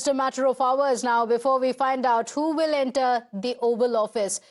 just a matter of hours now before we find out who will enter the Oval Office.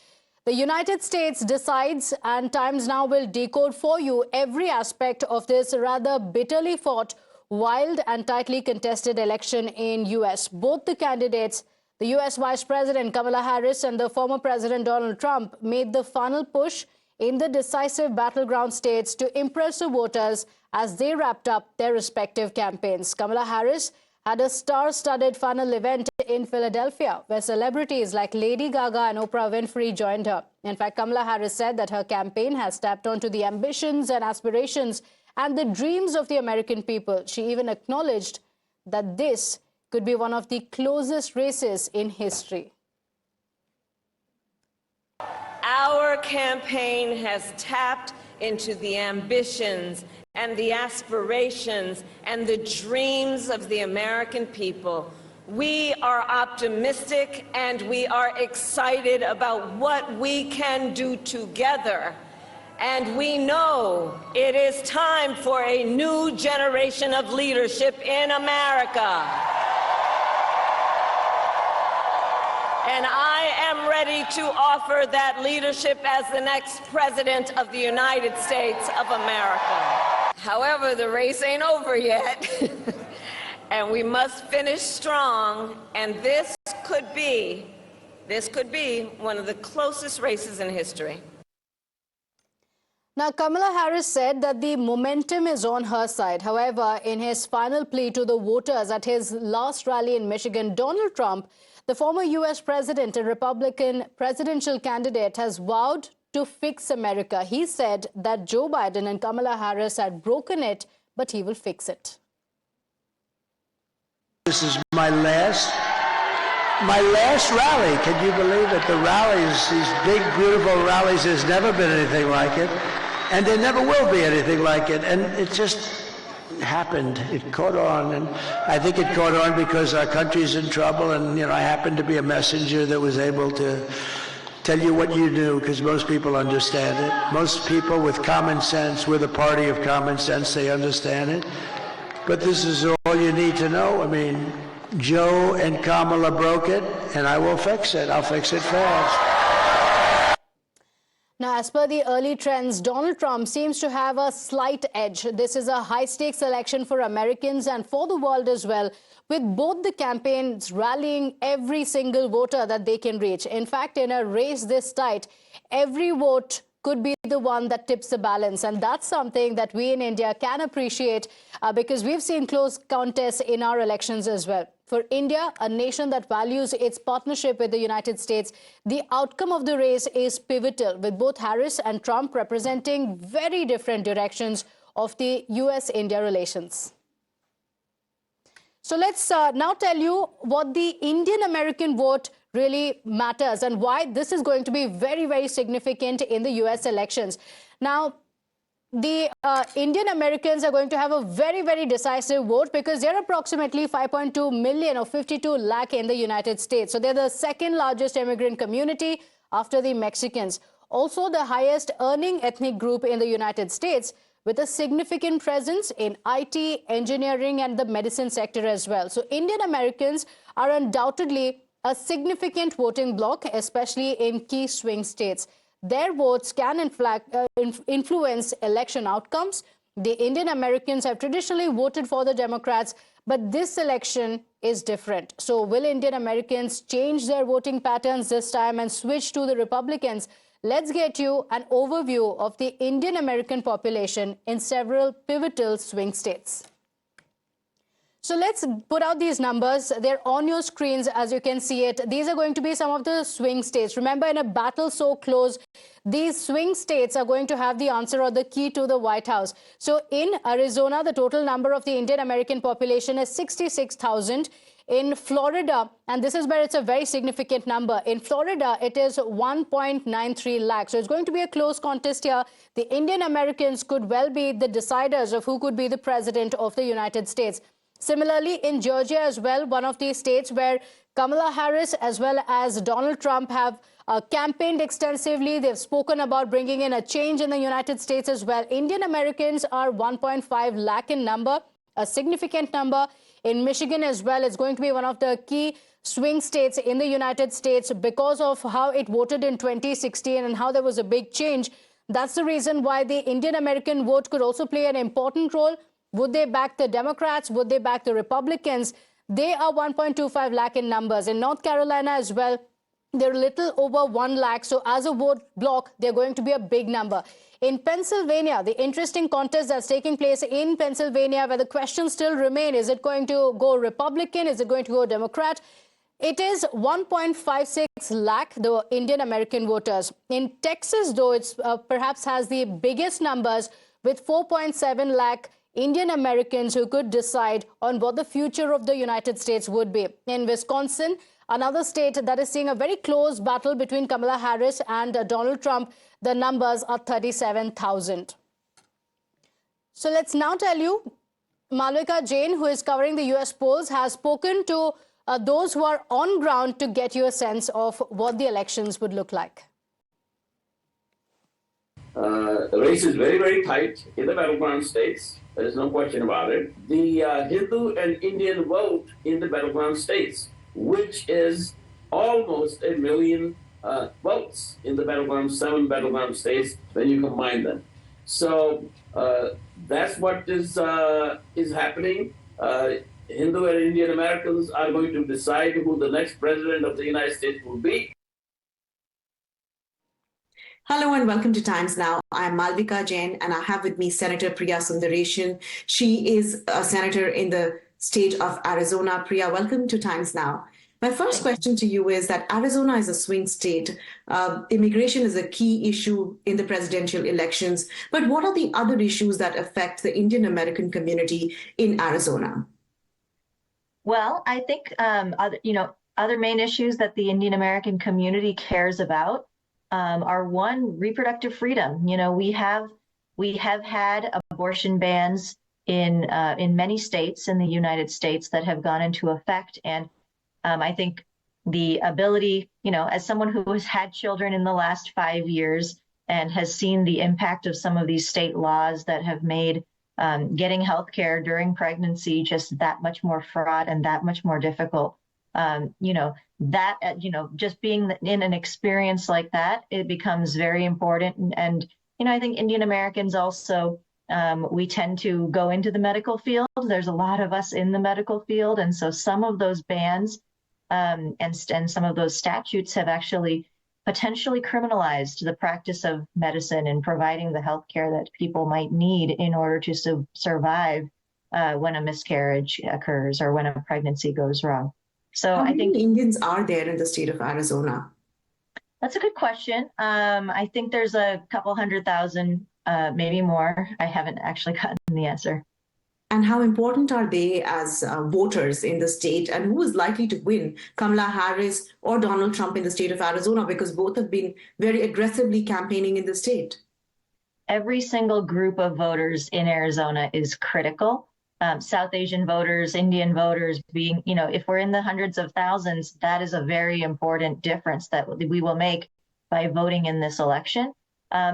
The United States decides, and Times Now will decode for you every aspect of this rather bitterly fought, wild and tightly contested election in US. Both the candidates, the US Vice President Kamala Harris and the former President Donald Trump, made the final push in the decisive battleground states to impress the voters as they wrapped up their respective campaigns. Kamala Harris had a star-studded final event in Philadelphia, where celebrities like Lady Gaga and Oprah Winfrey joined her. In fact, Kamala Harris said that her campaign has tapped onto the ambitions and aspirations and the dreams of the American people. She even acknowledged that this could be one of the closest races in history. Our campaign has tapped into the ambitions and the aspirations and the dreams of the American people. We are optimistic and we are excited about what we can do together. And we know it is time for a new generation of leadership in America. And I am ready to offer that leadership as the next President of the United States of America. However, the race ain't over yet, and we must finish strong, and this could be one of the closest races in history. Now, Kamala Harris said that the momentum is on her side. However, in his final plea to the voters at his last rally in Michigan, Donald Trump, the former U.S. president and Republican presidential candidate, has vowed to fix America. He said that Joe Biden and Kamala Harris had broken it, but he will fix it. This is my last rally. Can you believe it? The rallies, these big, beautiful rallies, there's never been anything like it. And there never will be anything like it. And it just happened. It caught on. And I think it caught on because our country's in trouble. And, you know, I happened to be a messenger that was able to tell you what you knew, because most people understand it. Most people with common sense, we're the party of common sense, they understand it. But this is all you need to know. I mean, Joe and Kamala broke it, and I will fix it. I'll fix it fast. Now, as per the early trends, Donald Trump seems to have a slight edge. This is a high-stakes election for Americans and for the world as well, with both the campaigns rallying every single voter that they can reach. In fact, in a race this tight, every vote could be the one that tips the balance. And that's something that we in India can appreciate because we've seen close contests in our elections as well. For India, a nation that values its partnership with the United States, the outcome of the race is pivotal, with both Harris and Trump representing very different directions of the US-India relations. So let's now tell you what the Indian-American vote really matters and why this is going to be very, very significant in the US elections. Now, the Indian Americans are going to have a very, very decisive vote because they're approximately 5.2 million or 52 lakh in the United States. So they're the second largest immigrant community after the Mexicans. Also the highest earning ethnic group in the United States, with a significant presence in IT, engineering and the medicine sector as well. So Indian Americans are undoubtedly a significant voting bloc, especially in key swing states. Their votes can influence election outcomes. The Indian Americans have traditionally voted for the Democrats, but this election is different. So will Indian Americans change their voting patterns this time and switch to the Republicans? Let's get you an overview of the Indian American population in several pivotal swing states. So let's put out these numbers. They're on your screens as you can see it. These are going to be some of the swing states. Remember, in a battle so close, these swing states are going to have the answer or the key to the White House. So in Arizona, the total number of the Indian American population is 66,000. In Florida, and this is where it's a very significant number, in Florida, it is 1.93 lakhs. So it's going to be a close contest here. The Indian Americans could well be the deciders of who could be the president of the United States. Similarly, in Georgia as well, one of the states where Kamala Harris as well as Donald Trump have campaigned extensively. They've spoken about bringing in a change in the United States as well. Indian Americans are 1.5 lakh in number, a significant number. In Michigan as well, it's going to be one of the key swing states in the United States because of how it voted in 2016 and how there was a big change. That's the reason why the Indian American vote could also play an important role. Would they back the Democrats? Would they back the Republicans? They are 1.25 lakh in numbers. In North Carolina as well, they're a little over 1 lakh. So as a vote block, they're going to be a big number. In Pennsylvania, the interesting contest that's taking place in Pennsylvania, where the questions still remain, is it going to go Republican? Is it going to go Democrat? It is 1.56 lakh, the Indian American voters. In Texas, though, it's perhaps has the biggest numbers with 4.7 lakh Indian Americans who could decide on what the future of the United States would be. In Wisconsin, another state that is seeing a very close battle between Kamala Harris and Donald Trump, the numbers are 37,000. So let's now tell you, Malvika Jain, who is covering the US polls, has spoken to those who are on ground to get you a sense of what the elections would look like. The race is very, very tight in the battleground states. There's no question about it. The Hindu and Indian vote in the battleground states, which is almost 1 million votes in the battleground, 7 battleground states when you combine them. So that's what is happening. Hindu and Indian Americans are going to decide who the next president of the United States will be. Hello and welcome to Times Now. I'm Malvika Jain and I have with me Senator Priya Sundareshan. She is a senator in the state of Arizona. Priya, welcome to Times Now. My first question to you is that Arizona is a swing state. Immigration is a key issue in the presidential elections. But what are the other issues that affect the Indian American community in Arizona? Well, I think other main issues that the Indian American community cares about are one, reproductive freedom. You know, we have had abortion bans in many states in the United States that have gone into effect, and I think the ability, you know, as someone who has had children in the last 5 years and has seen the impact of some of these state laws that have made getting health care during pregnancy just that much more fraught and that much more difficult. Just being in an experience like that, it becomes very important. And I think Indian Americans also, we tend to go into the medical field. There's a lot of us in the medical field. And so some of those bans and some of those statutes have actually potentially criminalized the practice of medicine and providing the health care that people might need in order to survive when a miscarriage occurs or when a pregnancy goes wrong. So How I think many Indians are there in the state of Arizona? that's a good question. I think there's a couple 100,000, maybe more. I haven't actually gotten the answer. And how important are they as voters in the state? And who is likely to win, Kamala Harris or Donald Trump in the state of Arizona? Because both have been very aggressively campaigning in the state. Every single group of voters in Arizona is critical. South Asian voters, Indian voters being, if we're in the hundreds of thousands, that is a very important difference that we will make by voting in this election.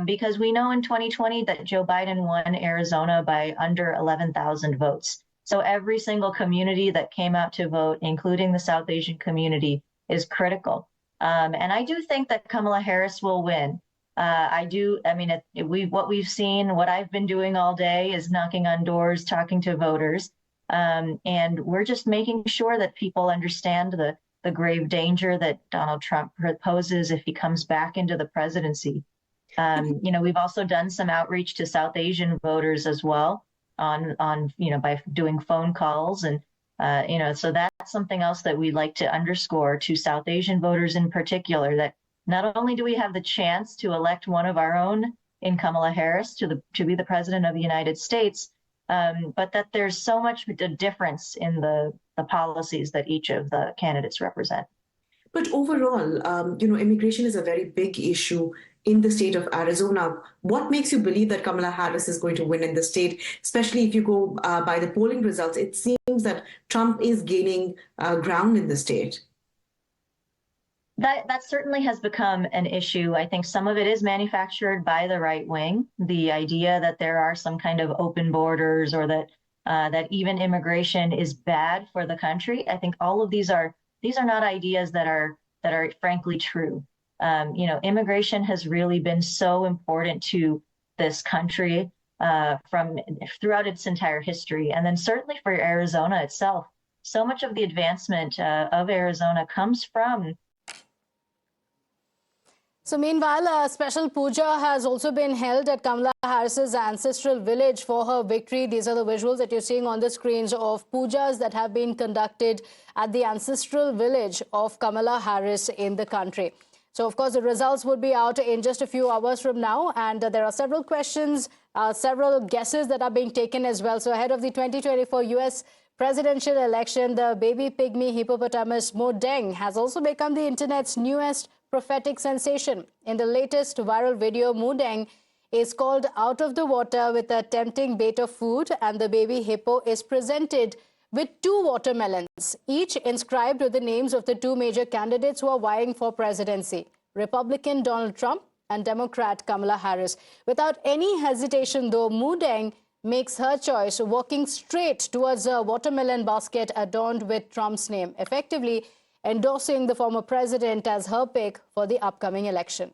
Because we know in 2020 that Joe Biden won Arizona by under 11,000 votes. So every single community that came out to vote, including the South Asian community, is critical. And I do think that Kamala Harris will win. What we've seen, what I've been doing all day is knocking on doors, talking to voters. And we're just making sure that people understand the grave danger that Donald Trump poses if he comes back into the presidency. We've also done some outreach to South Asian voters as well by doing phone calls. And, so that's something else that we'd like to underscore to South Asian voters in particular, that not only do we have the chance to elect one of our own in Kamala Harris to be the president of the United States, but that there's so much difference in the policies that each of the candidates represent. But overall, immigration is a very big issue in the state of Arizona. What makes you believe that Kamala Harris is going to win in the state, especially if you go by the polling results? It seems that Trump is gaining ground in the state. That certainly has become an issue. I think some of it is manufactured by the right wing. The idea that there are some kind of open borders or that that even immigration is bad for the country. I think all of these are not ideas that are frankly true. Immigration has really been so important to this country from throughout its entire history, and then certainly for Arizona itself. So much of the advancement of Arizona comes from. So meanwhile, a special puja has also been held at Kamala Harris's ancestral village for her victory. These are the visuals that you're seeing on the screens of pujas that have been conducted at the ancestral village of Kamala Harris in the country. So, of course, the results would be out in just a few hours from now. And there are several questions, several guesses that are being taken as well. So ahead of the 2024 U.S. presidential election, the baby pygmy hippopotamus Mo Deng has also become the internet's newest prophetic sensation. In the latest viral video, Mo Deng is called out of the water with a tempting bait of food, and the baby hippo is presented with 2 watermelons, each inscribed with the names of the 2 major candidates who are vying for presidency, Republican Donald Trump and Democrat Kamala Harris. Without any hesitation, though, Mo Deng makes her choice, walking straight towards a watermelon basket adorned with Trump's name, effectively endorsing the former president as her pick for the upcoming election.